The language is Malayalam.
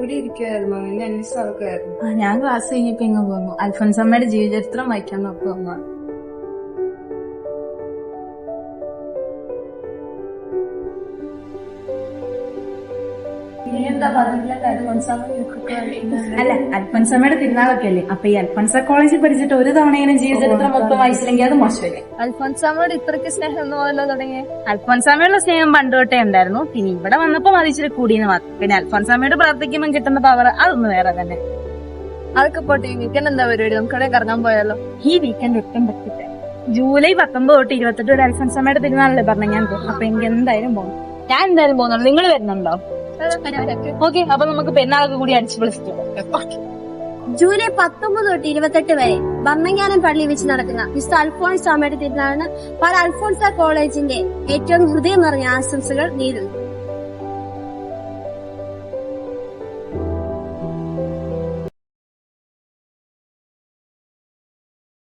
ഇവിടെ ഇരിക്കുവായിരുന്നു, എന്നെ അന്വേഷിച്ചതൊക്കെയായിരുന്നു. ഞാൻ ക്ലാസ് കഴിഞ്ഞപ്പോ ഇങ്ങ് പോന്നു. അൽഫോൻസമ്മയുടെ ജീവചരിത്രം വായിക്കാൻ നോക്കുക. അല്ല, അൽഫോൻസമ്മയുടെ തിരുനാളൊക്കെ അല്ലേ, അപ്പൊ ഈ അൽഫോൻസ കോളേജിൽ പഠിച്ചിട്ട് ഒരു തവണയെങ്കിലും ജീവചരിത്രം മൊത്തം വായിച്ചില്ലെങ്കിൽ അത് മോശമല്ലേ? അൽഫോൻസാമയോട് ഇത്രയ്ക്ക് സ്നേഹം എന്ന് പറഞ്ഞാൽ തുടങ്ങിയ അൽഫോൻസാമയുള്ള സ്നേഹം പണ്ട് തൊട്ടേ ഉണ്ടായിരുന്നു. പിന്നെ ഇവിടെ വന്നപ്പോ മതിച്ചിട്ട് കൂടിയെന്ന് മാത്രം. പിന്നെ അൽഫോൻസാമയോട് പ്രാർത്ഥിക്കുമ്പോൾ കിട്ടുന്ന പവർ അതൊന്നും വേറെ തന്നെ. അതൊക്കെ പോട്ടെ, വീക്കെൻഡ് എന്താ പരിപാടി? നമുക്കിവിടെ കറങ്ങാൻ പോയാലോ? ഈ വീക്കെൻഡ് ഒട്ടും പറ്റില്ല. ജൂലൈ 19 തൊട്ട് 28 വരെ അൽഫോൻസാമയുടെ തിരുനാളല്ലേ പറഞ്ഞ ഞാൻ പോകും. അപ്പൊ എനിക്ക് എന്തായാലും പോകും. ഞാൻ എന്തായാലും പോകുന്നുള്ളൂ. നിങ്ങൾ വരുന്നുണ്ടോ? ഓക്കെ, അപ്പൊ നമുക്ക് പെരുന്നാളൊക്കെ കൂടി അടിച്ചു വിളിച്ചിട്ട് ജൂലൈ 19 തൊട്ട് 28 വരെ ബമ്മങ്ങാനം പള്ളിയിൽ വെച്ച് നടക്കുന്ന മിസ്റ്റർ അൽഫോൺസാമയുടെ തിരുനാളിന് പല അൽഫോൺസ കോളേജിന്റെ ഏറ്റവും ഹൃദയം നിറഞ്ഞ ആശംസകൾ നേരുന്നു.